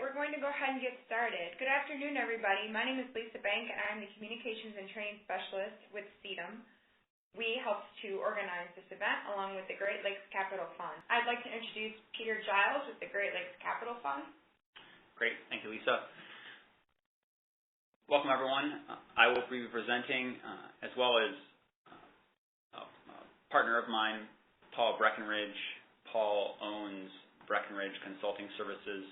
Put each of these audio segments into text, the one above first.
we're going to go ahead and get started. Good afternoon, everybody. My name is Lisa Bank, and I'm the Communications and Training Specialist with CEDM. We helped to organize this event along with the Great Lakes Capital Fund. I'd like to introduce Peter Giles with the Great Lakes Capital Fund. Great. Thank you, Lisa. Welcome, everyone. I will be presenting, as well as a partner of mine, Paul Breckenridge. Paul owns Breckenridge Consulting Services,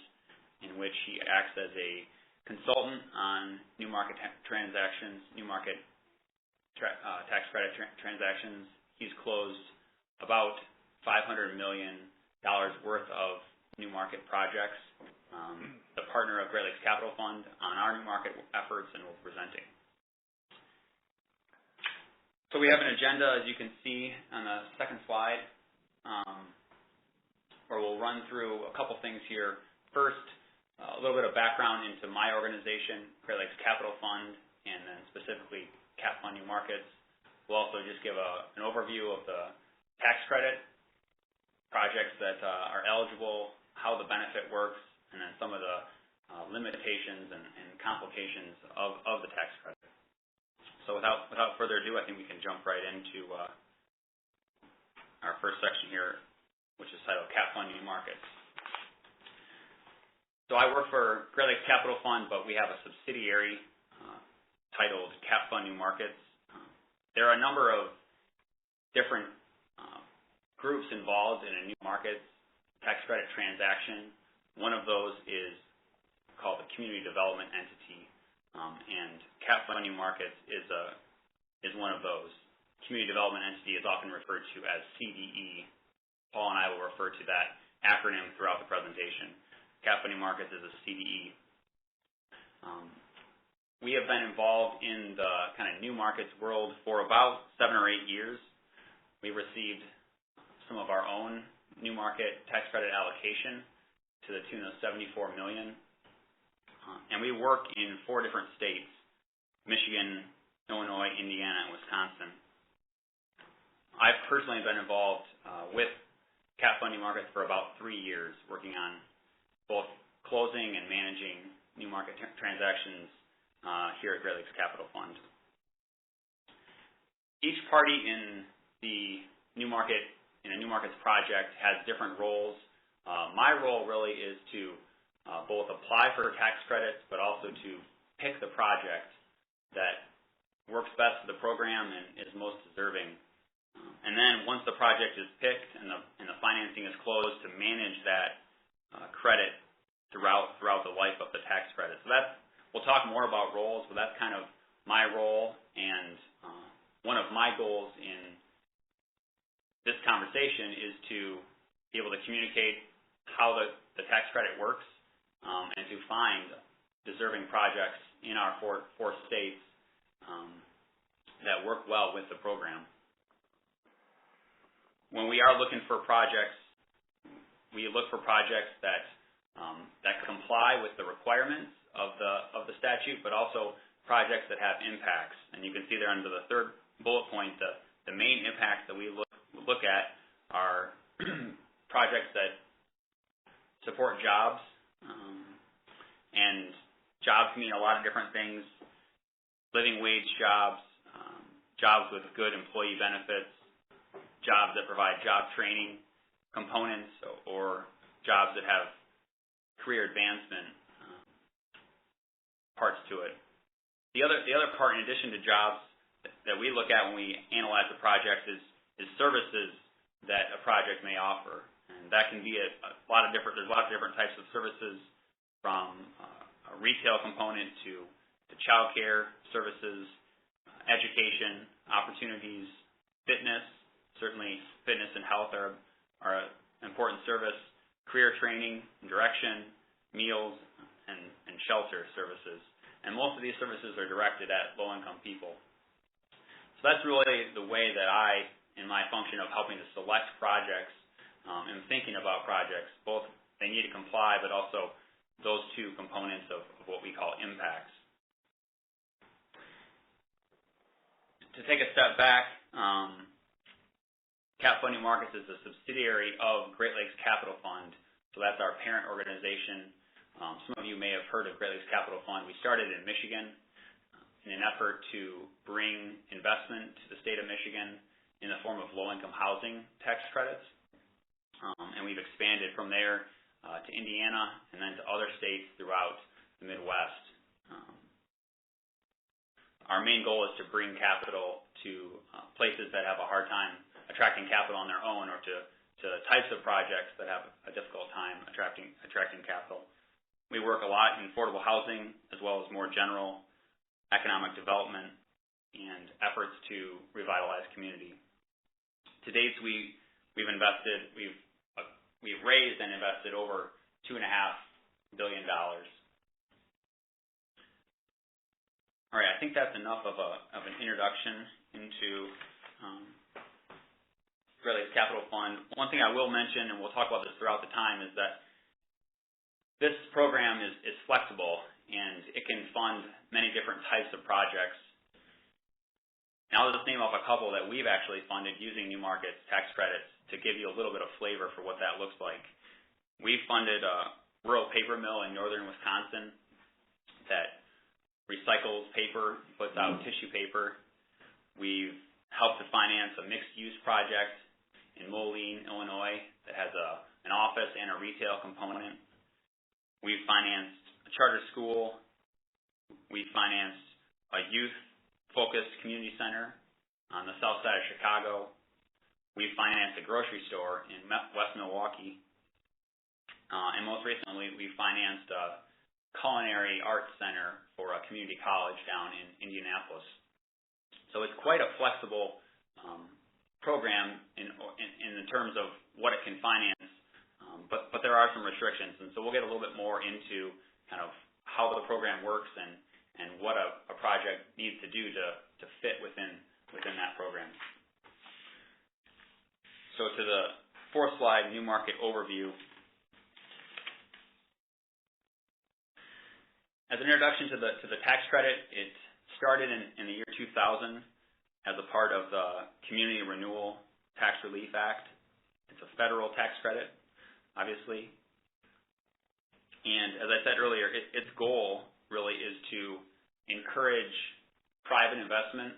in which he acts as a consultant on new market transactions, new market tax credit transactions. He's closed about $500 million worth of new market projects. The partner of Great Lakes Capital Fund on our new market efforts, and we're presenting. So we have an agenda, as you can see on the second slide, where we'll run through a couple things here. First, a little bit of background into my organization, Great Lakes Capital Fund, and then specifically CapFund New Markets. We'll also just give an overview of the tax credit, projects that are eligible, how the benefit works, and then some of the limitations and complications of the tax credit. So without further ado, I think we can jump right into our first section here, which is titled CapFund New Markets. So I work for Great Lakes Capital Fund, but we have a subsidiary titled CapFund New Markets. There are a number of different groups involved in a new market tax credit transaction. One of those is called the Community Development Entity, and CapFund New Markets is one of those. Community Development Entity is often referred to as CDE. Paul and I will refer to that acronym throughout the presentation. CapFund New Markets is a CDE. We have been involved in the kind of new markets world for about 7 or 8 years. We received some of our own new market tax credit allocation to the tune of $74 million. And we work in 4 different states: Michigan, Illinois, Indiana, and Wisconsin. I've personally been involved with CapFund New Markets for about 3 years, working on both closing and managing new market transactions here at Great Lakes Capital Fund. Each party in a new markets project has different roles. My role really is to both apply for tax credits, but also to pick the project that works best for the program and is most deserving. And then once the project is picked and the financing is closed, to manage that credit throughout the life of the tax credit. So we'll talk more about roles, but that's kind of my role, and one of my goals in this conversation is to be able to communicate how the tax credit works, and to find deserving projects in our four states that work well with the program. When we are looking for projects, we look for projects that comply with the requirements of the statute, but also projects that have impacts. And you can see there under the third bullet point, the main impacts that we look at are projects that support jobs, and jobs mean a lot of different things: living wage jobs, jobs with good employee benefits, jobs that provide job training components, or jobs that have career advancement parts to it. The other part, in addition to jobs, that we look at when we analyze the project is services that a project may offer, and that can be there's a lot of different types of services, from a retail component to child care services, education opportunities, fitness. Certainly, fitness and health are an important service. Career training, direction, meals, and shelter services. And most of these services are directed at low-income people. So that's really the way that I, in my function of helping to select projects and thinking about projects, both they need to comply, but also those two components of what we call impacts. To take a step back, CapFund New Markets is a subsidiary of Great Lakes Capital Fund, so that's our parent organization. Some of you may have heard of Great Lakes Capital Fund. We started in Michigan in an effort to bring investment to the state of Michigan in the form of low-income housing tax credits. And we've expanded from there to Indiana and then to other states throughout the Midwest. Our main goal is to bring capital to places that have a hard time attracting capital on their own, or to types of projects that have a difficult time attracting capital. We work a lot in affordable housing as well as more general economic development and efforts to revitalize community. To date, we've raised and invested over $2.5 billion. All right, I think that's enough of an introduction into Great Lakes Capital Fund. One thing I will mention, and we'll talk about this throughout the time, is that this program is flexible and it can fund many different types of projects. And I'll just name off a couple that we've actually funded using New Markets tax credits to give you a little bit of flavor for what that looks like. We funded a rural paper mill in northern Wisconsin that recycles paper, puts out tissue paper. We've helped to finance a mixed-use project in Moline, Illinois that has an office and a retail component. We've financed a charter school. We financed a youth-focused community center on the south side of Chicago. We financed a grocery store in West Milwaukee. And most recently, we financed a culinary arts center for a community college down in Indianapolis. So it's quite a flexible program in terms of what it can finance, but there are some restrictions, and so we'll get a little bit more into kind of how the program works and what a project needs to do to fit within that program. So to the fourth slide, New Market Overview. As an introduction to the tax credit, it started in the year 2000 as a part of the Community Renewal Tax Relief Act. It's a federal tax credit, obviously. And as I said earlier, its goal really is to encourage private investment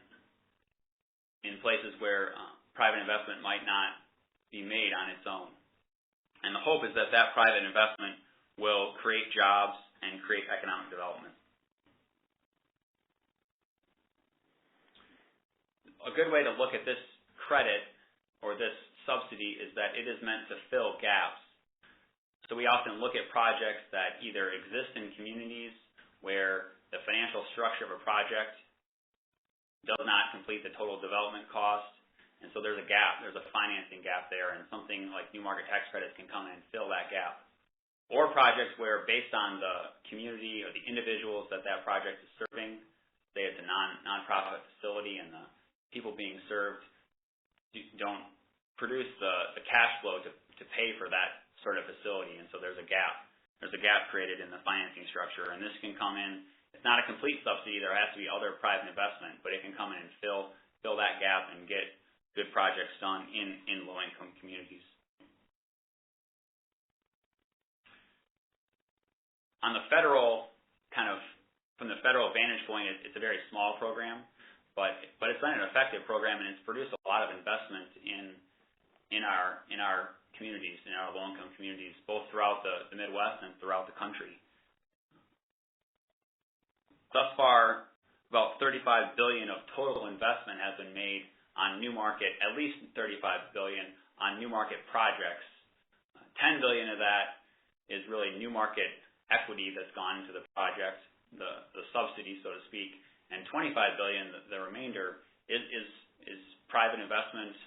in places where private investment might not be made on its own. And the hope is that that private investment will create jobs and create economic development. A good way to look at this credit or this subsidy is that it is meant to fill gaps. So we often look at projects that either exist in communities where the financial structure of a project does not complete the total development cost, and so there's a gap, there's a financing gap there, and something like New Market tax credits can come in and fill that gap. Or projects where, based on the community or the individuals that project is serving, say it's a non-profit facility and the people being served don't produce the cash flow to pay for that sort of facility, and so there's a gap. There's a gap created in the financing structure, and this can come in. It's not a complete subsidy. There has to be other private investment, but it can come in and fill that gap and get good projects done in low-income communities. On the federal from the federal vantage point, it's a very small program, but it's been an effective program, and it's produced a lot of investment in our communities, in our low-income communities, both throughout the Midwest and throughout the country. Thus far, about $35 billion of total investment has been made on New Market, at least $35 billion on New Market projects. $10 billion of that is really New Market equity that's gone into the project, the subsidy, so to speak, and $25 billion, the remainder, is private investment,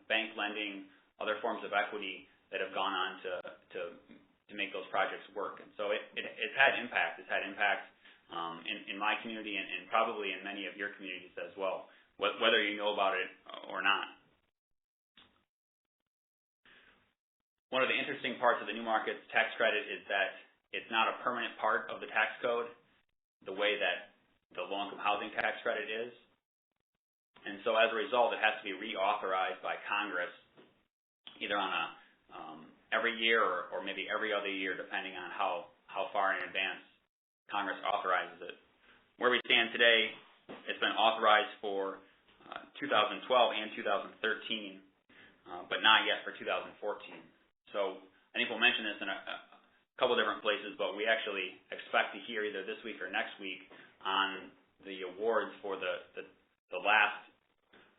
bank lending, other forms of equity that have gone on to make those projects work. And so it's had impact. It's had impact in my community and probably in many of your communities as well, whether you know about it or not. One of the interesting parts of the New Markets tax credit is that it's not a permanent part of the tax code the way that the low-income housing tax credit is. And so as a result, it has to be reauthorized by Congress either on a every year or maybe every other year, depending on how far in Congress authorizes it. Where we stand today, it's been authorized for 2012 and 2013, but not yet for 2014. So I think we'll mention this in a couple different places, but we actually expect to hear either this week or next week on the awards for the last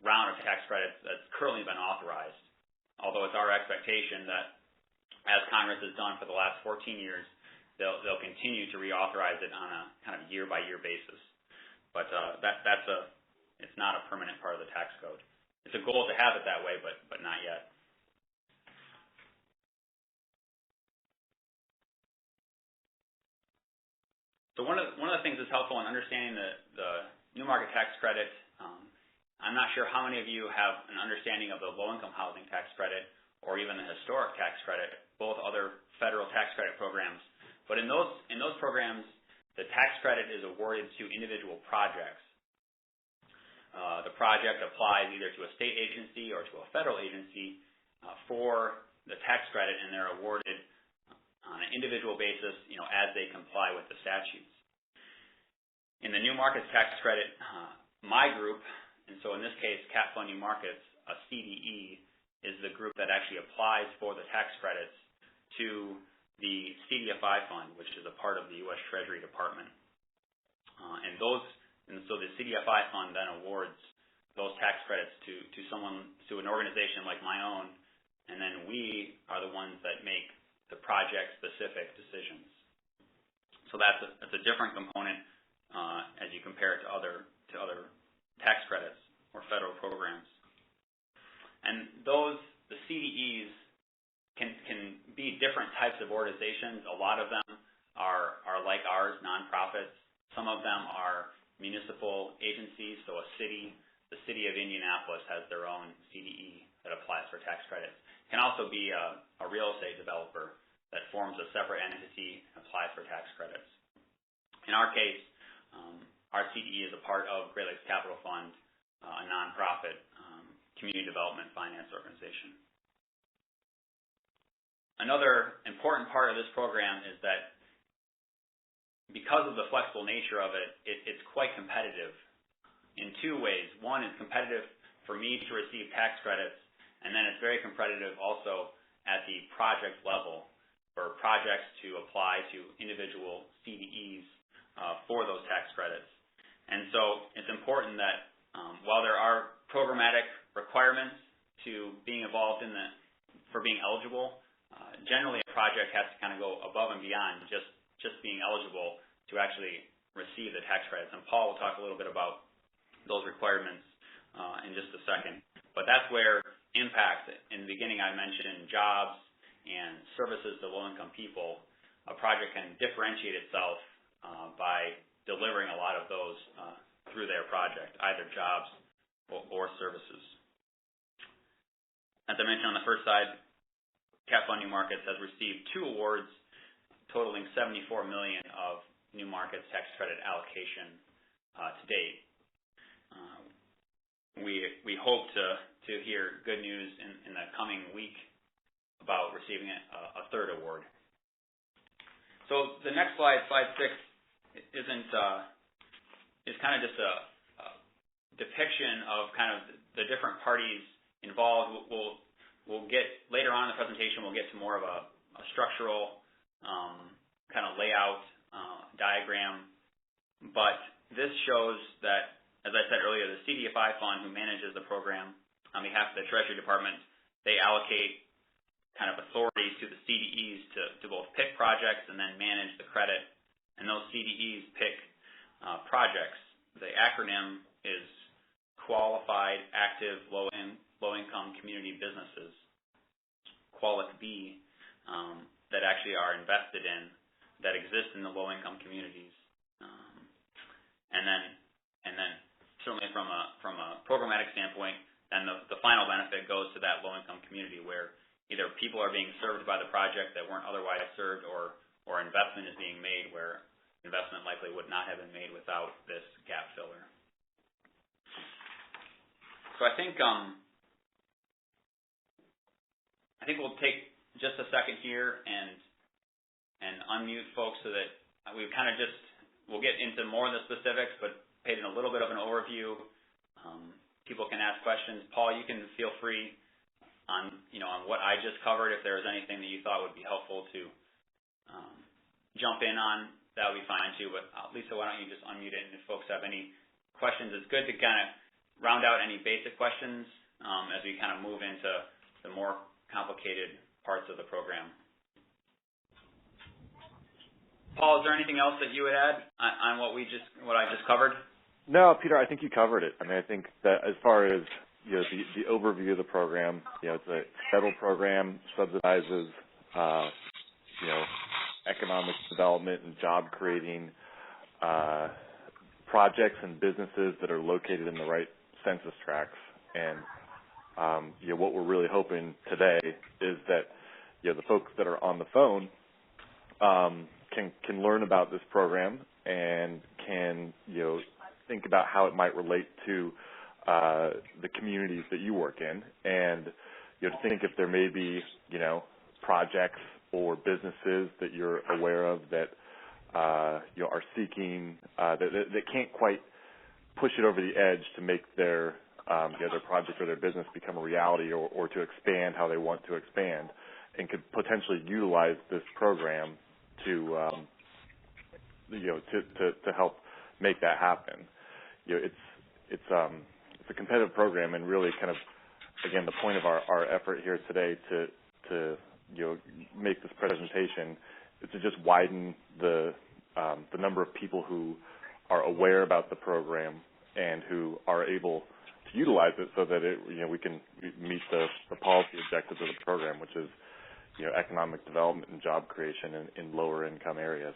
round of tax credits that's currently been authorized. Although it's our expectation that, as Congress has done for the last 14 years, they'll continue to reauthorize it on a kind of year-by-year basis. But it's not a permanent part of the tax code. It's a goal to have it that way, but not yet. So one of the things that's helpful in understanding the new market tax credit, I'm not sure how many of you have an understanding of the low-income housing tax credit or even the historic tax credit, both other federal tax credit programs. But in those programs, the tax credit is awarded to individual projects. The project applies either to a state agency or to a federal agency for the tax credit, and they're awarded on an individual basis, as they comply with the statutes. In the new markets tax credit, my group, and so in this case, CapFund New Markets, a CDE, is the group that actually applies for the tax credits to the CDFI fund, which is a part of the U.S. Treasury Department. And so the CDFI fund then awards those tax credits to an organization like my own, and then we are the ones that make the project-specific decisions. So that's a different component as you compare it to other tax credits or federal programs. And the CDEs can be different types of organizations. A lot of them are like ours, nonprofits. Some of them are municipal agencies, so the city of Indianapolis has their own CDE that applies for tax credits. It can also be a real estate developer that forms a separate entity and applies for tax credits. In our case, our CDE is a part of Great Lakes Capital Fund, a nonprofit community development finance organization. Another important part of this program is that because of the flexible nature of it, it's quite competitive in two ways. One, it's competitive for me to receive tax credits, and then it's very competitive also at the project level for projects to apply to individual CDEs for those tax credits. And so it's important that while there are programmatic requirements to being involved for being eligible, generally a project has to kind of go above and beyond just being eligible to actually receive the tax credits. And Paul will talk a little bit about those requirements in just a second. But that's where impact, in the beginning I mentioned jobs and services to low-income people, a project can differentiate itself by delivering a lot of those through their project, either jobs or services. As I mentioned on the first side, CapFund New Markets has received 2 awards totaling $74 million of New Markets tax credit allocation to date. We hope to hear good news in the coming week about receiving a 3rd award. So the next slide 6, is kind of just a depiction of kind of the different parties involved. We'll get later on in the presentation. We'll get to more of a structural kind of layout diagram, but this shows that, as I said earlier, the CDFI fund, who manages the program on behalf of the Treasury Department, they allocate kind of authorities to the CDEs to both pick projects and then manage the credit, and those CDEs pick projects. The acronym is Qualified Active Low-Income Community Businesses, QUALIC-B, that actually are invested in, that exist in the low-income communities. And then certainly from a programmatic standpoint, then the final benefit goes to that low-income community where either people are being served by the project that weren't otherwise served, or investment is being made where investment likely would not have been made without this gap filler. So I think we'll take just a second here and unmute folks so that we've kind of just we'll get into more of the specifics, but painting a little bit of an overview. People can ask questions. Paul, you can feel free on what I just covered. If there was anything that you thought would be helpful to jump in on, that would be fine too. But Lisa, why don't you just unmute it, and if folks have any questions, it's good to kind of round out any basic questions as we kind of move into the more complicated parts of the program. Paul, is there anything else that you would add on what I just covered? No, Peter, I think you covered it. I mean, I think that as far as the overview of the program, it's a federal program, subsidizes economic development and job creating projects and businesses that are located in the right census tracts. And what we're really hoping today is that the folks that are on the phone can learn about this program and can think about how it might relate to the communities that you work in, and to think if there may be projects or businesses that you're aware of that are seeking that can't quite push it over the edge to make their project or their business become a reality, or to expand how they want to expand, and could potentially utilize this program to help make that happen. It's a competitive program, and really kind of, again, the point of our effort here today to make this presentation is to just widen the number of people who are aware about the program and who are able to utilize it, so that we can meet the policy objectives of the program, which is economic development and job creation in lower income areas.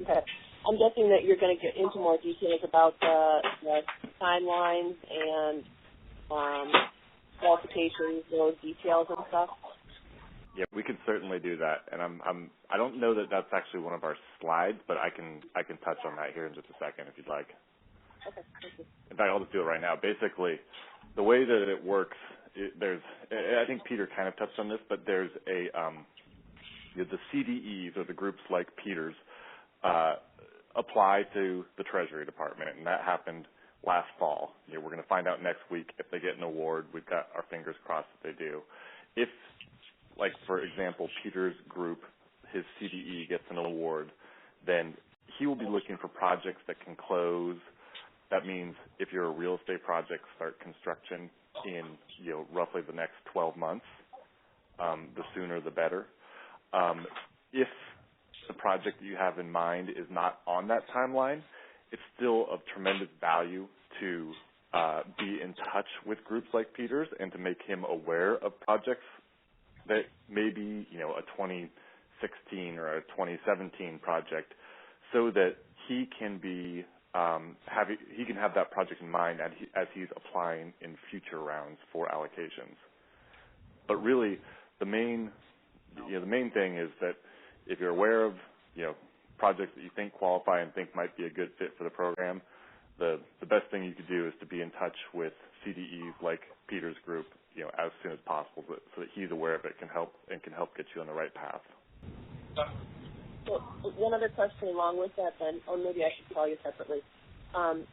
Okay. I'm guessing that you're going to get into more details about the timelines and qualifications, those details and stuff. Yeah, we can certainly do that. And I don't know that that's actually one of our slides, but I can touch on that here in just a second if you'd like. Okay, thank you. In fact, I'll just do it right now. Basically, the way that it works, I think Peter kind of touched on this, but there's the CDEs, or the groups like Peter's, apply to the Treasury Department, and that happened last fall. We're going to find out next week if they get an award. We've got our fingers crossed that they do. If, like, for example, Peter's group, his CDE gets an award, then he will be looking for projects that can close. That means if you're a real estate project, start construction in roughly the next 12 months. The sooner the better. If the project that you have in mind is not on that timeline, it's still of tremendous value to be in touch with groups like Peter's and to make him aware of projects that may be a 2016 or a 2017 project, so that he can be he can have that project in mind as he's applying in future rounds for allocations. But really, the main thing is that if you're aware of projects that you think qualify and think might be a good fit for the program, the best thing you could do is to be in touch with CDEs like Peter's group as soon as possible, so that he's aware of it, can help get you on the right path. Well, one other question along with that then, or maybe I should call you separately,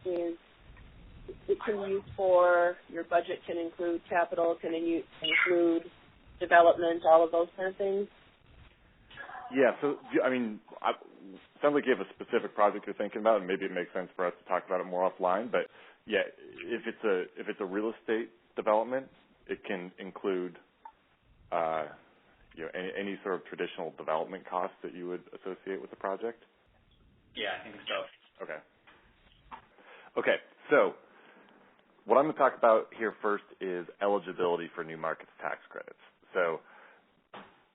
is it can use for your budget, can include capital, can include development, all of those kind of things? Yeah, so, I mean, it sounds like you have a specific project you're thinking about, and maybe it makes sense for us to talk about it more offline. But, yeah, if it's a real estate development, it can include any sort of traditional development costs that you would associate with the project? Yeah, I think so. Okay, so what I'm going to talk about here first is eligibility for new markets tax credits. So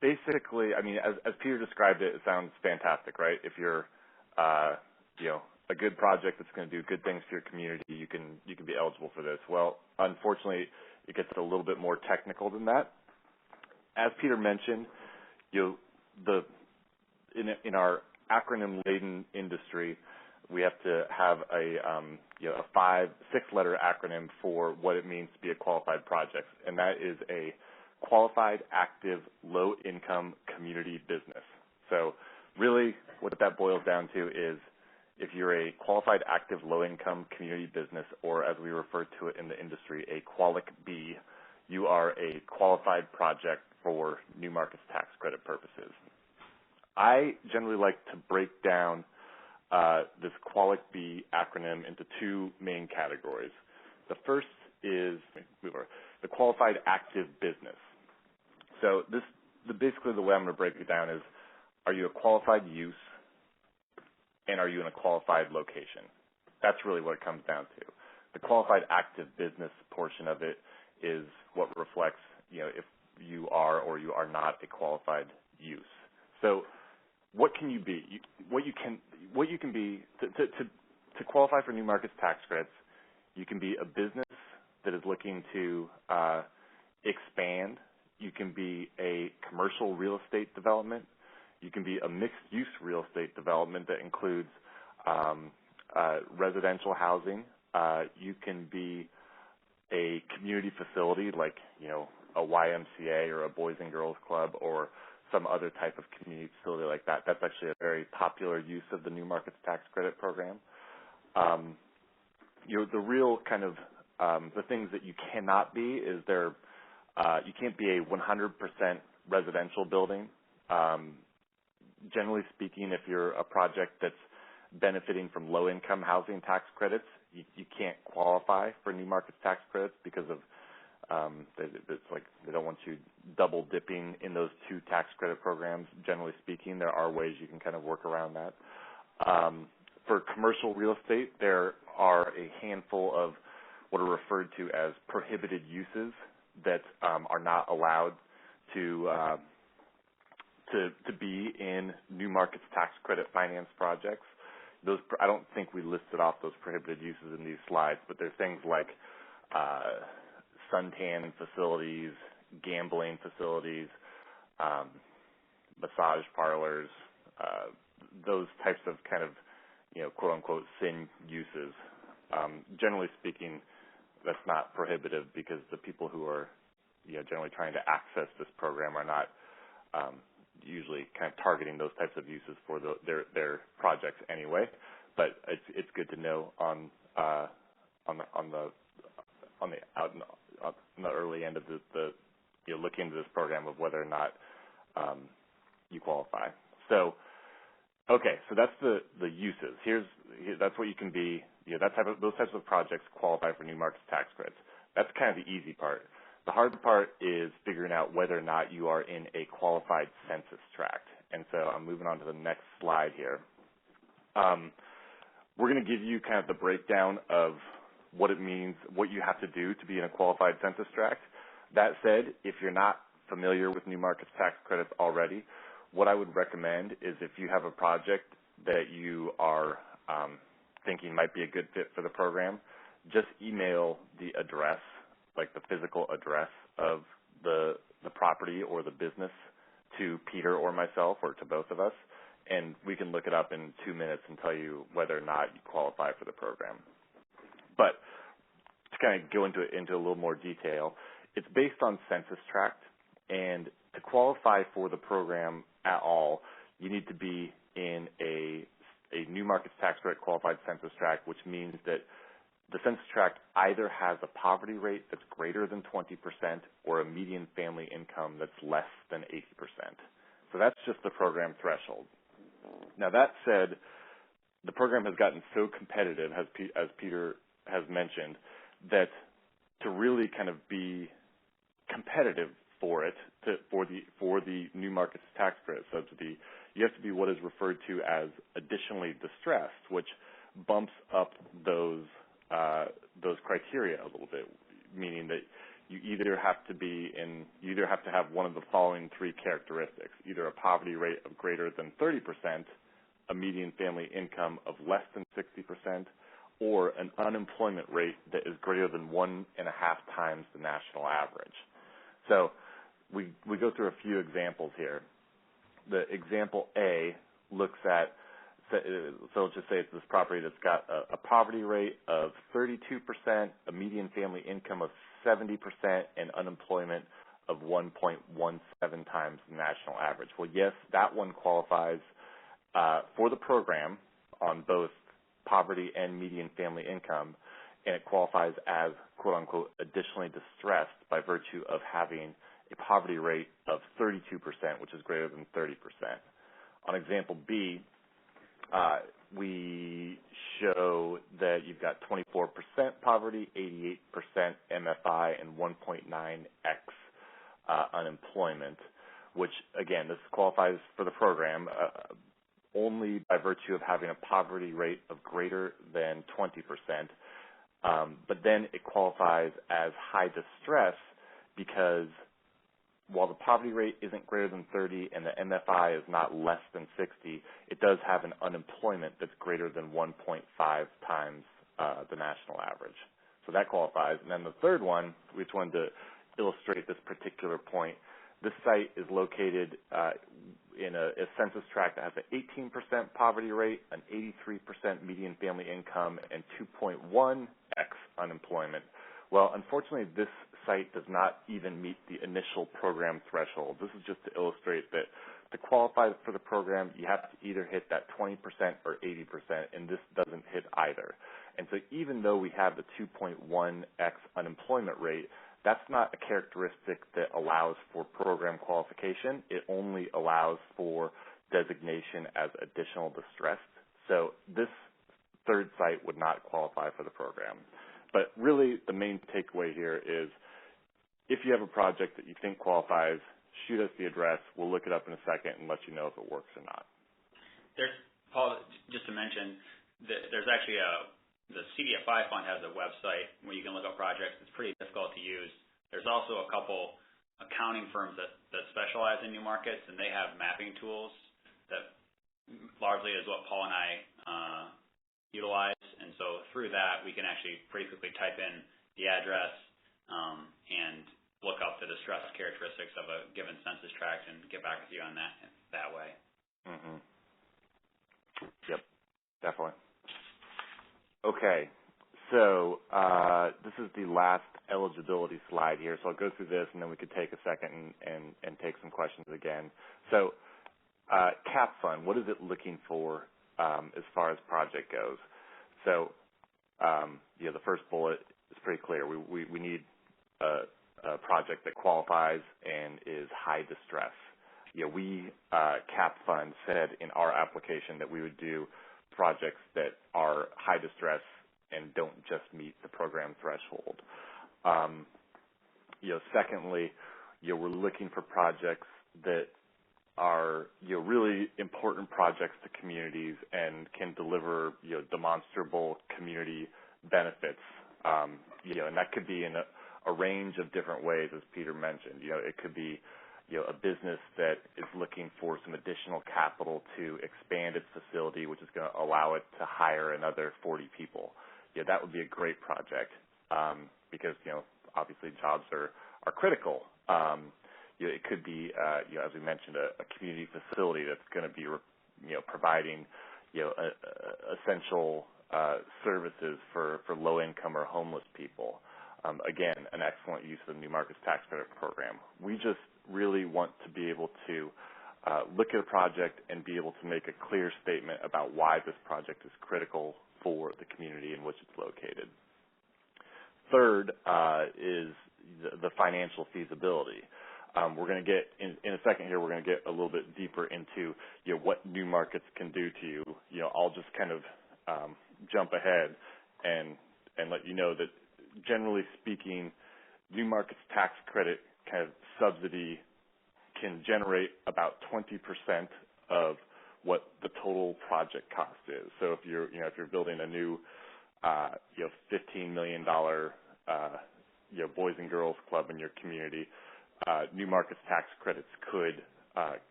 basically, I mean, as Peter described it, it sounds fantastic, right? If you're, a good project that's going to do good things for your community, you can be eligible for this. Well, unfortunately, it gets a little bit more technical than that. As Peter mentioned, in our acronym-laden industry, we have to have a 6-letter acronym for what it means to be a qualified project, and that is a qualified, active, low-income community business. So really, what that boils down to is if you're a qualified active low-income community business, or as we refer to it in the industry, a Qualic B, you are a qualified project for New Markets Tax Credit purposes. I generally like to break down this Qualic B acronym into two main categories. The first is the qualified active business. So basically the way I'm going to break it down is, are you a qualified use, and are you in a qualified location? That's really what it comes down to. The qualified active business portion of it is what reflects, if you are or you are not a qualified use. So what can you be? What you can be to qualify for New Markets Tax Credits, you can be a business that is looking to expand. You can be a commercial real estate development. You can be a mixed-use real estate development that includes residential housing. You can be a community facility like, a YMCA or a Boys and Girls Club or some other type of community facility like that. That's actually a very popular use of the New Markets Tax Credit program. The real kind of the things that you cannot be is you can't be a 100% residential building. Generally speaking, if you're a project that's benefiting from low-income housing tax credits, you can't qualify for New Markets Tax Credits because of it's like they don't want you double dipping in those two tax credit programs. Generally speaking, there are ways you can kind of work around that. For commercial real estate, there are a handful of what are referred to as prohibited uses that are not allowed to be in New Markets Tax Credit finance projects. I don't think we listed off those prohibited uses in these slides, but there's things like suntan facilities, gambling facilities, massage parlors, those types of kind of, quote-unquote sin uses. Generally speaking, that's not prohibitive because the people who are, generally trying to access this program are not usually kind of targeting those types of uses for their projects anyway. But it's good to know on the early end of the look into this program of whether or not you qualify. So that's the uses. That's what you can be. Those types of projects qualify for New Markets Tax Credits. That's kind of the easy part. The hard part is figuring out whether or not you are in a qualified census tract. And so I'm moving on to the next slide here. We're going to give you kind of the breakdown of what it means, what you have to do to be in a qualified census tract. That said, if you're not familiar with New Markets Tax Credits already, what I would recommend is if you have a project that you are thinking might be a good fit for the program, just email the address, like the physical address of the property or the business to Peter or myself or to both of us, and we can look it up in 2 minutes and tell you whether or not you qualify for the program. But to kind of go into a little more detail, it's based on census tract, and to qualify for the program at all, you need to be in a New Markets Tax Credit qualified census tract, which means that the census tract either has a poverty rate that's greater than 20% or a median family income that's less than 80%. So that's just the program threshold. Now, that said, the program has gotten so competitive, as Peter has mentioned, that to really kind of be competitive for the New Markets Tax Credit subsidy, you have to be what is referred to as additionally distressed, which bumps up those criteria a little bit, meaning that you either have to have one of the following three characteristics: either a poverty rate of greater than 30%, a median family income of less than 60%, or an unemployment rate that is greater than 1.5 times the national average. So we go through a few examples here. The example A looks at, so let's just say it's this property that's got a poverty rate of 32%, a median family income of 70%, and unemployment of 1.17 times the national average. Well, yes, that one qualifies for the program on both poverty and median family income, and it qualifies as, quote unquote, additionally distressed by virtue of having a poverty rate of 32%, which is greater than 30%. On example B, we show that you've got 24% poverty, 88% MFI, and 1.9x unemployment, which, again, this qualifies for the program only by virtue of having a poverty rate of greater than 20%. But then it qualifies as high distress because while the poverty rate isn't greater than 30 and the MFI is not less than 60, it does have an unemployment that's greater than 1.5 times the national average. So that qualifies. And then the third one, we just wanted to illustrate this particular point. This site is located in a census tract that has an 18% poverty rate, an 83% median family income, and 2.1x unemployment. Well, unfortunately, this site does not even meet the initial program threshold. This is just to illustrate that to qualify for the program, you have to either hit that 20% or 80%, and this doesn't hit either. And so even though we have the 2.1x unemployment rate, that's not a characteristic that allows for program qualification. It only allows for designation as additional distressed. So this third site would not qualify for the program. But really, the main takeaway here is if you have a project that you think qualifies, shoot us the address. We'll look it up in a second and let you know if it works or not. There's, Paul, just to mention, there's actually the CDFI fund has a website where you can look up projects. It's pretty difficult to use. There's also a couple accounting firms that specialize in new markets, and they have mapping tools that largely is what Paul and I utilize. And so through that, we can actually pretty quickly type in the address and look up the distress characteristics of a given census tract and get back with you on that way. Mm-hmm. Yep, definitely. Okay, so this is the last eligibility slide here, so I'll go through this and then we could take a second and take some questions again. So CapFund, what is it looking for as far as project goes? So the first bullet is pretty clear. We need a project that qualifies and is high distress. We, CapFund, said in our application that we would do projects that are high distress and don't just meet the program threshold. Secondly, we're looking for projects that are really important projects to communities and can deliver demonstrable community benefits. And that could be in a range of different ways, as Peter mentioned. It could be a business that is looking for some additional capital to expand its facility, which is going to allow it to hire another 40 people. That would be a great project because obviously jobs are critical. It could be as we mentioned, a community facility that's going to be providing essential services for low income or homeless people. Again, an excellent use of the New Markets Tax Credit Program. We just really want to be able to look at a project and be able to make a clear statement about why this project is critical for the community in which it's located. Third is the financial feasibility. We're going to get, in a second here, we're going to get a little bit deeper into what New Markets can do to you. I'll just kind of jump ahead and let you know that generally speaking, New Markets Tax Credit kind of subsidy can generate about 20% of what the total project cost is. So if you're building a new $15 million Boys and Girls Club in your community, New Markets Tax Credits could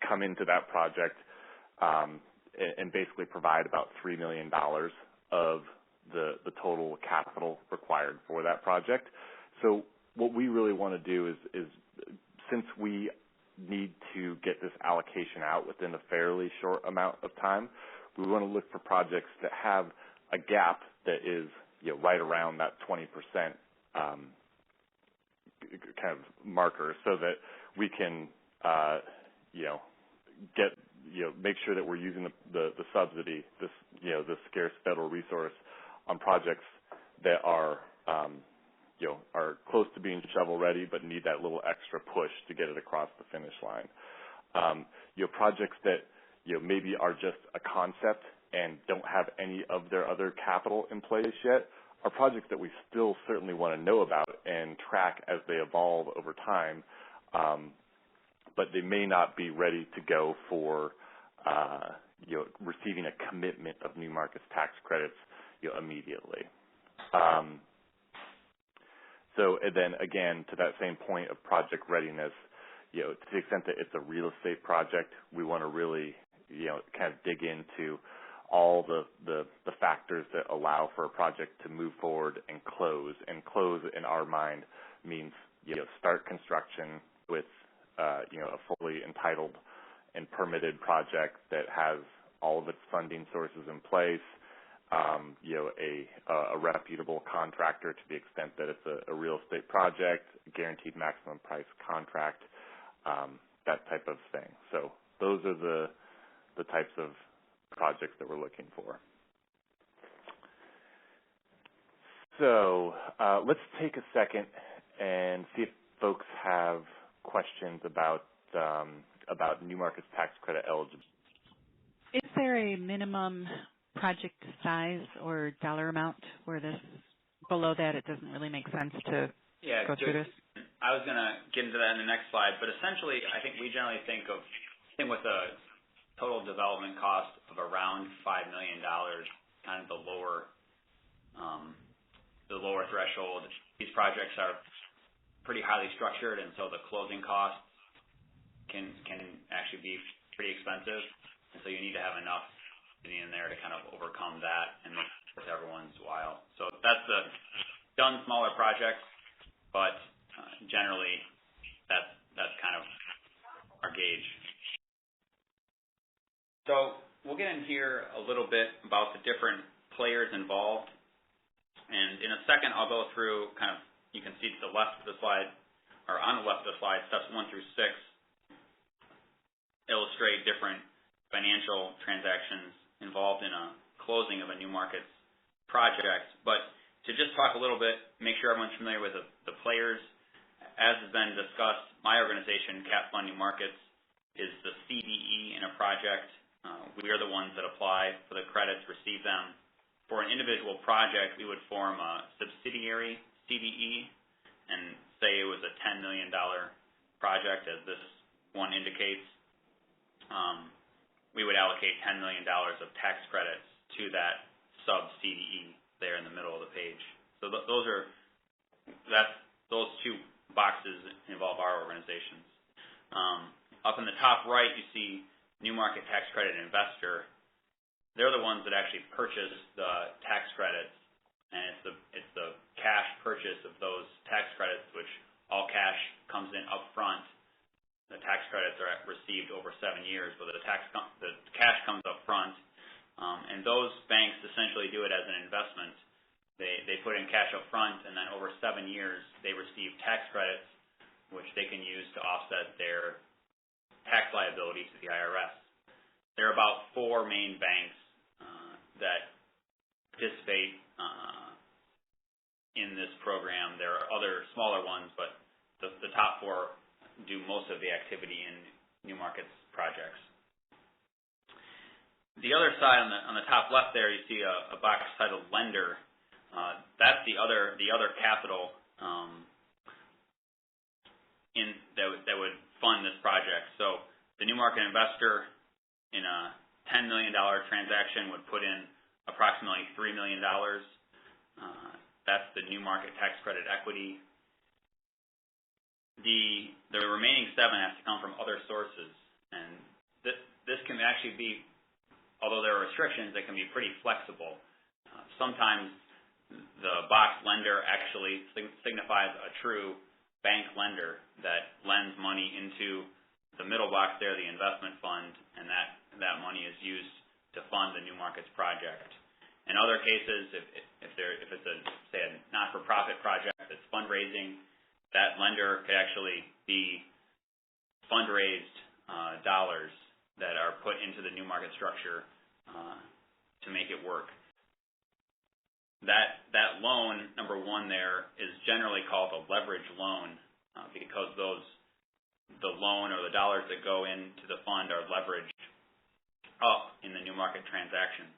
come into that project and basically provide about $3 million of the total capital required for that project. So what we really want to do is since we need to get this allocation out within a fairly short amount of time, we want to look for projects that have a gap that is right around that 20% kind of marker, so that we can get make sure that we're using the subsidy, this scarce federal resource, on projects that are are close to being shovel ready but need that little extra push to get it across the finish line. Projects that maybe are just a concept and don't have any of their other capital in place yet are projects that we still certainly want to know about and track as they evolve over time, but they may not be ready to go for receiving a commitment of New Markets tax credits immediately. So and then again, to that same point of project readiness, to the extent that it's a real estate project, we want to really kind of dig into all the factors that allow for a project to move forward and close. And close, in our mind, means start construction with a fully entitled and permitted project that has all of its funding sources in place, a reputable contractor to the extent that it's a real estate project, guaranteed maximum price contract, that type of thing. So those are the types of projects that we're looking for. So let's take a second and see if folks have questions about New Markets tax credit eligibility. Is there a minimum project size or dollar amount where below that it doesn't really make sense to go through this? I was going to get into that in the next slide, but essentially I think we generally think with a total development cost of around $5 million, kind of the lower threshold. These projects are pretty highly structured, and so the closing costs can actually be pretty expensive, and so you need to have enough in there to kind of overcome that and make it worth everyone's while. So that's done smaller projects, but generally that's kind of our gauge. So we'll get in here a little bit about the different players involved, and in a second I'll go through kind of, you can see to the left of the slide, or on the left of the slide, steps 1 through 6 illustrate different financial transactions involved in a closing of a New Markets project. But to just talk a little bit, make sure everyone's familiar with the players. As has been discussed, my organization, CapFund New Markets, is the CDE in a project. We are the ones that apply for the credits, receive them. For an individual project, we would form a subsidiary CDE and say it was a $10 million project, as this one indicates. We would allocate $10 million of tax credits to that sub-CDE there in the middle of the page. So those two boxes involve our organizations. Up in the top right, you see New Market Tax Credit Investor. They're the ones that actually purchase the tax credits, and it's the cash purchase of those tax credits, which all cash comes in up front. The tax credits are received over 7 years, but the cash comes up front, and those banks essentially do it as an investment. They put in cash up front, and then over 7 years they receive tax credits, which they can use to offset their tax liabilities to the IRS. There are about 4 main banks that participate in this program. There are other smaller ones, but the top 4 do most of the activity in New Markets projects. The other side, on the top left there, you see a box titled Lender. That's the other capital that would fund this project. So the New Market investor in a $10 million transaction would put in approximately $3 million. That's the New Market tax credit equity. The remaining 7 has to come from other sources, and this can actually be, although there are restrictions, they can be pretty flexible. Sometimes the box lender actually signifies a true bank lender that lends money into the middle box there, the investment fund, and that money is used to fund the New Markets project. In other cases, if it's say a not-for-profit project that's fundraising, that lender could actually be fundraised dollars that are put into the new market structure to make it work. That loan, number one there, is generally called a leverage loan because the loan or the dollars that go into the fund are leveraged up in the new market transaction.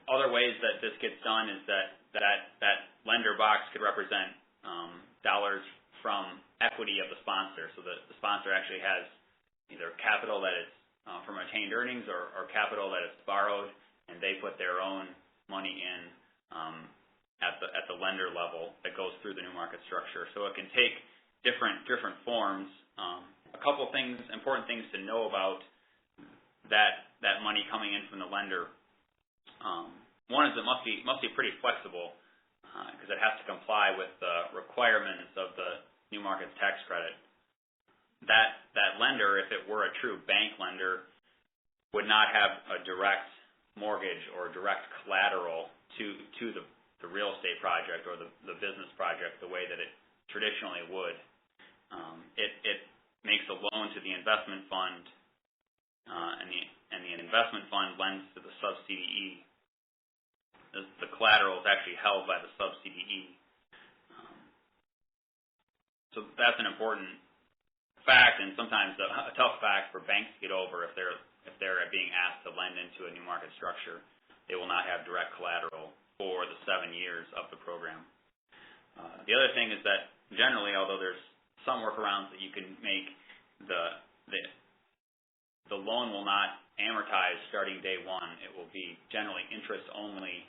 Other ways that this gets done is that lender box could represent dollars from equity of the sponsor. So the sponsor actually has either capital that is from retained earnings or capital that is borrowed, and they put their own money in at the lender level that goes through the new market structure. So it can take different forms. A couple things, important things to know about that money coming in from the lender. One is it must be pretty flexible because it has to comply with the requirements of the new markets tax credit. That lender, if it were a true bank lender, would not have a direct mortgage or direct collateral to the real estate project or the business project the way that it traditionally would. It makes a loan to the investment fund, and the investment fund lends to the sub-CDE. The collateral is actually held by the sub-CDE. So that's an important fact, and sometimes a tough fact for banks to get over if they're being asked to lend into a new market structure. They will not have direct collateral for the 7 years of the program. The other thing is that generally, although there's some workarounds that you can make, the loan will not amortize starting day one. It will be generally interest only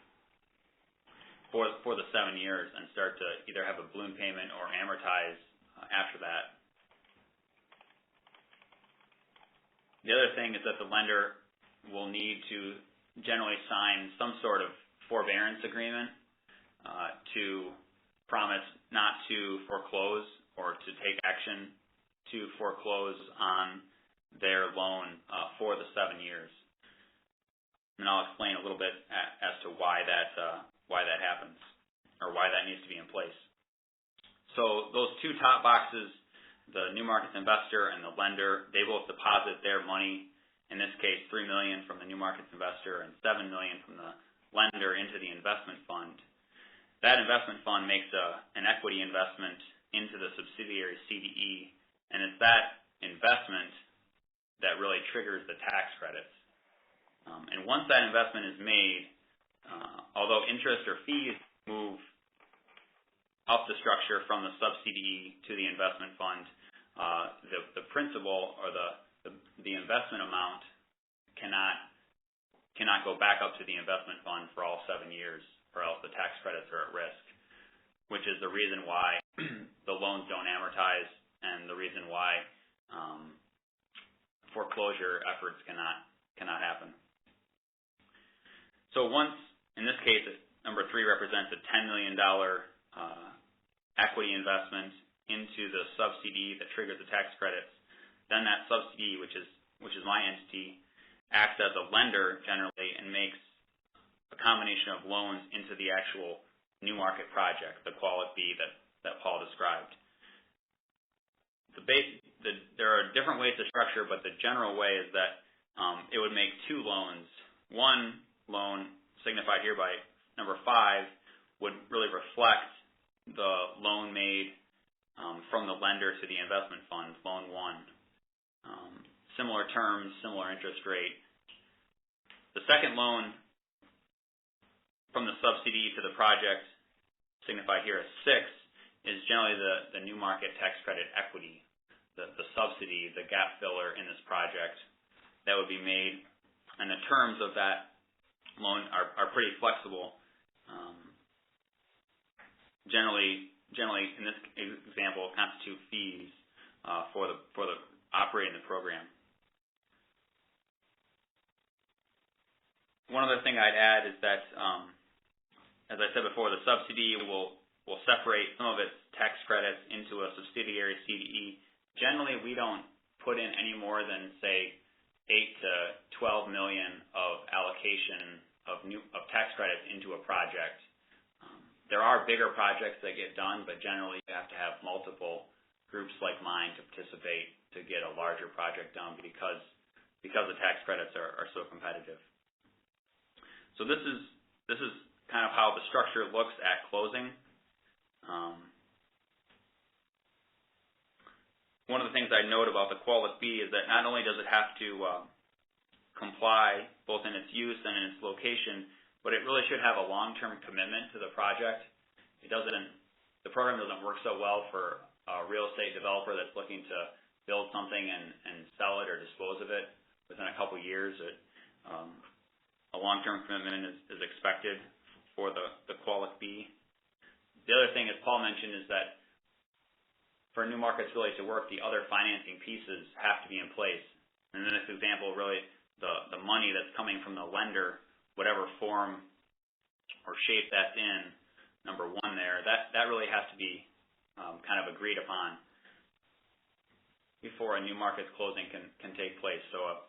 for the 7 years and start to either have a balloon payment or amortize after that. The other thing is that the lender will need to generally sign some sort of forbearance agreement to promise not to foreclose or to take action to foreclose on their loan for the 7 years. And I'll explain a little bit as to why that happens or why that needs to be in place. So those two top boxes, the new markets investor and the lender, they both deposit their money, in this case $3 million from the new markets investor and $7 million from the lender into the investment fund. That investment fund makes an equity investment into the subsidiary CDE, and it's that investment that really triggers the tax credits. And once that investment is made, although interest or fees move up the structure from the sub-CDE to the investment fund, the principal or the investment amount cannot go back up to the investment fund for all 7 years, or else the tax credits are at risk, which is the reason why the loans don't amortize and the reason why foreclosure efforts cannot happen. So once, in this case, number 3 represents a $10 million equity investment into the sub-CDE that triggers the tax credits, then that sub-CDE, which is my entity, acts as a lender generally and makes a combination of loans into the actual new market project, the Qualit B that Paul described. There are different ways to structure, but the general way is that it would make 2 loans. One loan, signified here by number 5, would really reflect the loan made from the lender to the investment fund, loan 1. Similar terms, similar interest rate. The second loan from the subsidy to the project, signified here as 6, is generally the new market tax credit equity, the subsidy, the gap filler in this project that would be made, and the terms of that loan are pretty flexible. Generally, in this example, constitute fees for the operating the program. One other thing I'd add is that, as I said before, the subsidy will separate some of its tax credits into a subsidiary CDE. Generally, we don't put in any more than, say, 8 to 12 million of allocation of tax credits into a project. There are bigger projects that get done, but generally you have to have multiple groups like mine to participate to get a larger project done because the tax credits are so competitive. So this is kind of how the structure looks at closing. One of the things I note about the Qualic B is that not only does it have to comply both in its use and in its location, but it really should have a long-term commitment to the project. The program doesn't work so well for a real estate developer that's looking to build something and sell it or dispose of it within a couple years. A long-term commitment is expected for the Qualic B. The other thing, as Paul mentioned, is that for new markets really to work, the other financing pieces have to be in place. And in this example, really, the money that's coming from the lender, whatever form or shape that's in, number one there, that really has to be kind of agreed upon before a new market's closing can take place. So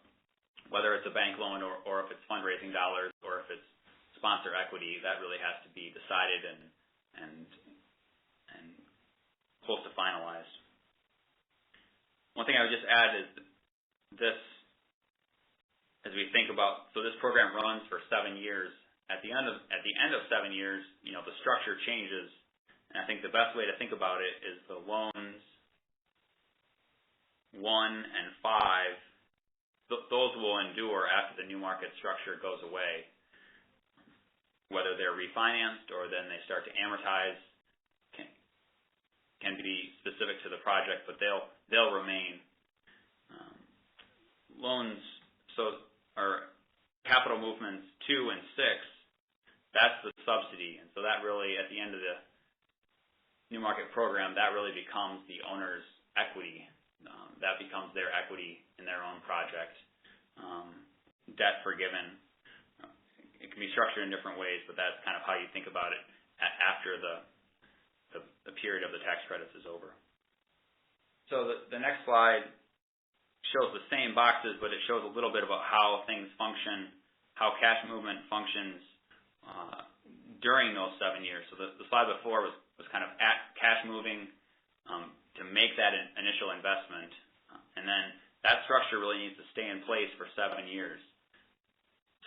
whether it's a bank loan or if it's fundraising dollars or if it's sponsor equity, that really has to be decided and close to finalized. One thing I would just add is this, as we think about, so this program runs for 7 years. At the end of 7 years, the structure changes, and I think the best way to think about it is the loans 1 and 5, those will endure after the new market structure goes away. Whether they're refinanced or then they start to amortize can be specific to the project, but they'll remain. Loans, or capital movements 2 and 6, that's the subsidy, and so that really, at the end of the new market program, that really becomes the owner's equity. That becomes their equity in their own project. Debt forgiven. It can be structured in different ways, but that's kind of how you think about it after the period of the tax credits is over. So the next slide shows the same boxes, but it shows a little bit about how things function, how cash movement functions during those 7 years. So the slide before was kind of at cash moving to make that initial investment, and then that structure really needs to stay in place for 7 years.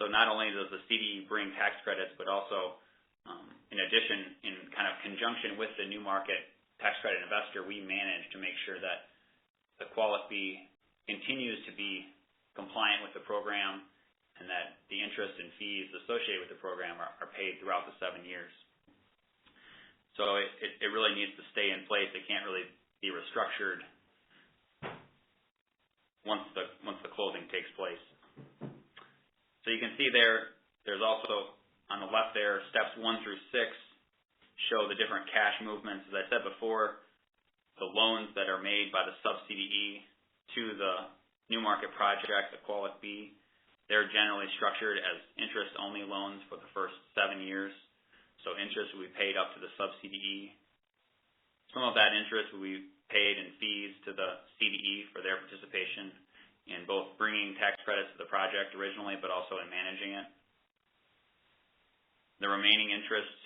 So not only does the CDE bring tax credits, but also in addition, in kind of conjunction with the new market tax credit investor, we manage to make sure that the Qualic B continues to be compliant with the program and that the interest and fees associated with the program are paid throughout the 7 years. So it really needs to stay in place. It can't really be restructured once the closing takes place. So you can see there's also on the left there, steps 1 through 6 show the different cash movements. As I said before, the loans that are made by the sub-CDE to the new market project, the Qualic B, they're generally structured as interest-only loans for the first 7 years. So interest will be paid up to the sub-CDE. Some of that interest will be paid in fees to the CDE for their participation in both bringing tax credits to the project originally, but also in managing it. The remaining interest,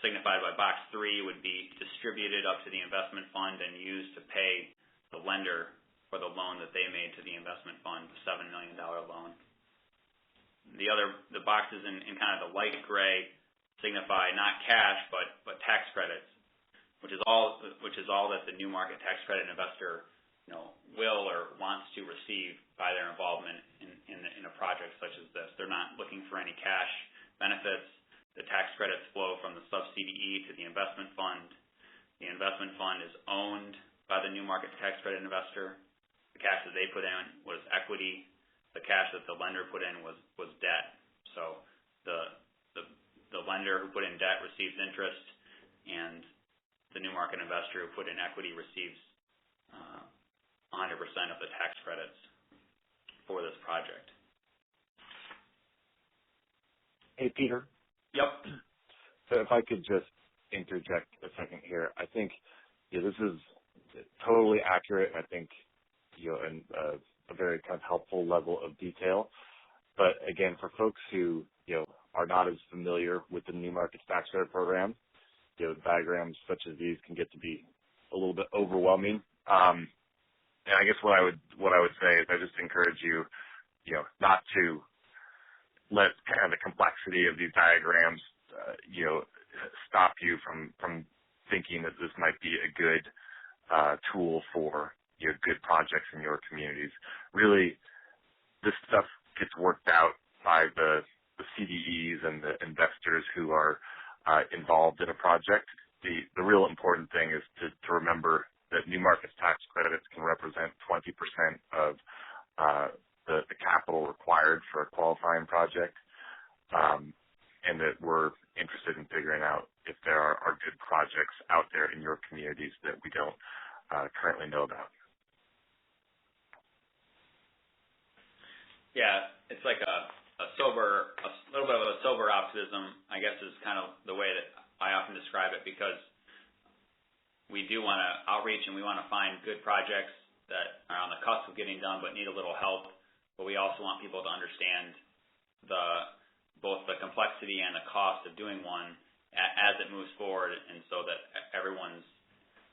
signified by box 3, would be distributed up to the investment fund and used to pay the lender for the loan that they made to the investment fund, the $7 million loan. The boxes in kind of the light gray signify not cash, but tax credits, which is all that the new market tax credit investor will or wants to receive by their involvement in a project such as this. They're not looking for any cash benefits. The tax credits flow from the sub-CDE to the investment fund. The investment fund is owned by the new market tax credit investor. The cash that they put in was equity. The cash that the lender put in was debt. So the lender who put in debt receives interest, and the new market investor who put in equity receives 100% of the tax credits for this project. Hey, Peter. Yep. So if I could just interject a second here, I think this is totally accurate. I think a very kind of helpful level of detail. But again, for folks who are not as familiar with the new market tax credit program, diagrams such as these can get to be a little bit overwhelming And I guess what I would say is I just encourage you, not to let kind of the complexity of these diagrams, stop you from thinking that this might be a good tool for good projects in your communities. Really, this stuff gets worked out by the CDEs and the investors who are involved in a project. The real important thing is to remember that New Markets tax credits can represent 20% of the capital required for a qualifying project, and that we're interested in figuring out if there are good projects out there in your communities that we don't currently know about. Yeah, it's like a little bit of a sober optimism, I guess, is kind of the way that I often describe it, because we do want to outreach and we want to find good projects that are on the cusp of getting done but need a little help. But we also want people to understand both the complexity and the cost of doing one as it moves forward, and so that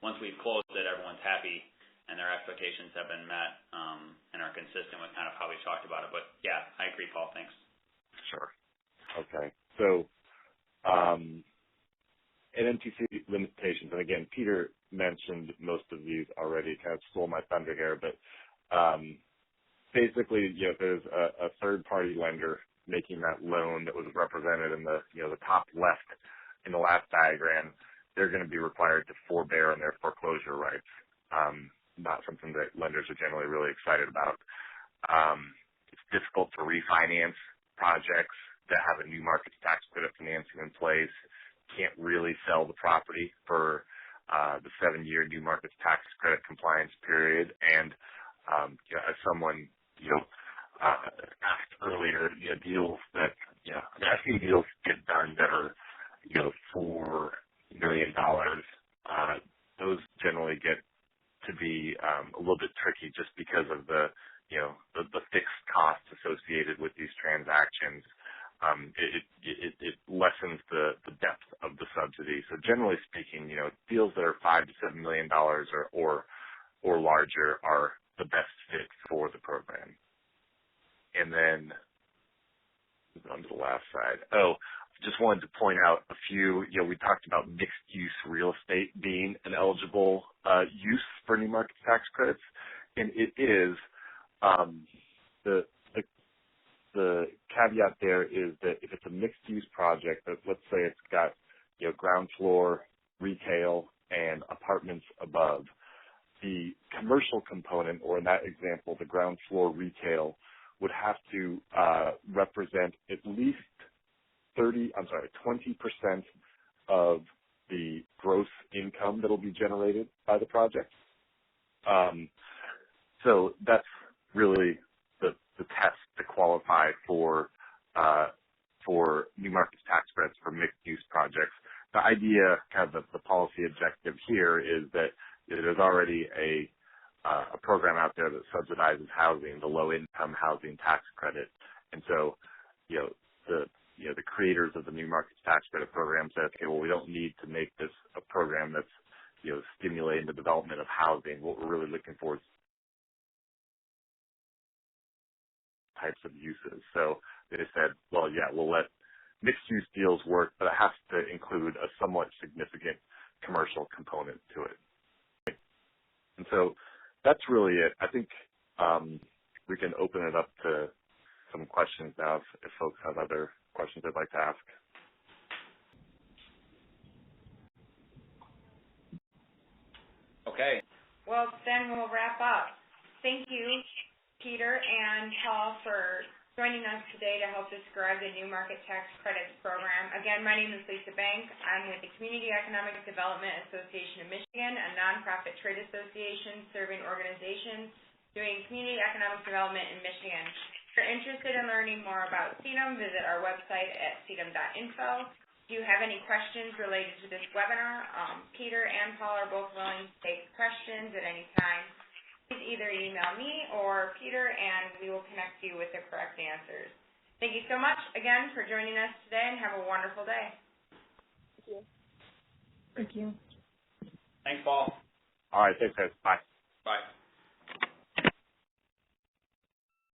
once we've closed it, everyone's happy and their expectations have been met and are consistent with kind of how we talked about it. But yeah, I agree, Paul. Thanks. Sure. Okay. So NMTC limitations, and again, Peter mentioned most of these already, kind of stole my thunder here, but basically, there's a third-party lender making that loan that was represented in the top left in the last diagram. They're going to be required to forbear on their foreclosure rights. Not something that lenders are generally really excited about. It's difficult to refinance projects that have a New Markets tax credit financing in place. Can't really sell the property for the 7-year New Markets tax credit compliance period. And as someone asked earlier, deals that I've seen deals get done that are $4 million. Those generally get to be a little bit tricky just because of the fixed costs associated with these transactions. It lessens the depth of the subsidy. So generally speaking, deals that are $5 to $7 million or larger are the best fit for the program. And then on to the last side. Just wanted to point out a few. We talked about mixed-use real estate being an eligible use for New Markets tax credits, and it is. The caveat there is that if it's a mixed-use project, let's say it's got ground floor, retail, and apartments above, the commercial component, or in that example, the ground floor retail, would have to represent at least 20% of the gross income that will be generated by the project. So that's really the test to qualify for New Markets tax credits for mixed-use projects. The idea, kind of the policy objective here, is that there's already a program out there that subsidizes housing, the low-income housing tax credit, and so the creators of the New Markets tax credit program said, okay, well, we don't need to make this a program that's stimulating the development of housing. What we're really looking for is types of uses. So they said, well, yeah, we'll let mixed-use deals work, but it has to include a somewhat significant commercial component to it. And so that's really it. I think we can open it up to some questions now if folks have other questions they'd like to ask. Okay. Well, then we'll wrap up. Thank you, Peter and Paul, for joining us today to help describe the New Market Tax Credits Program. Again, my name is Lisa Bank. I'm with the Community Economic Development Association of Michigan, a nonprofit trade association serving organizations doing community economic development in Michigan. If you're interested in learning more about CEDM, visit our website at cedm.info. If you have any questions related to this webinar, Peter and Paul are both willing to take questions at any time. Please either email me or Peter, and we will connect you with the correct answers. Thank you so much again for joining us today, and have a wonderful day. Thank you. Thank you. Thanks, Paul. All right, thanks, guys. Bye. Bye.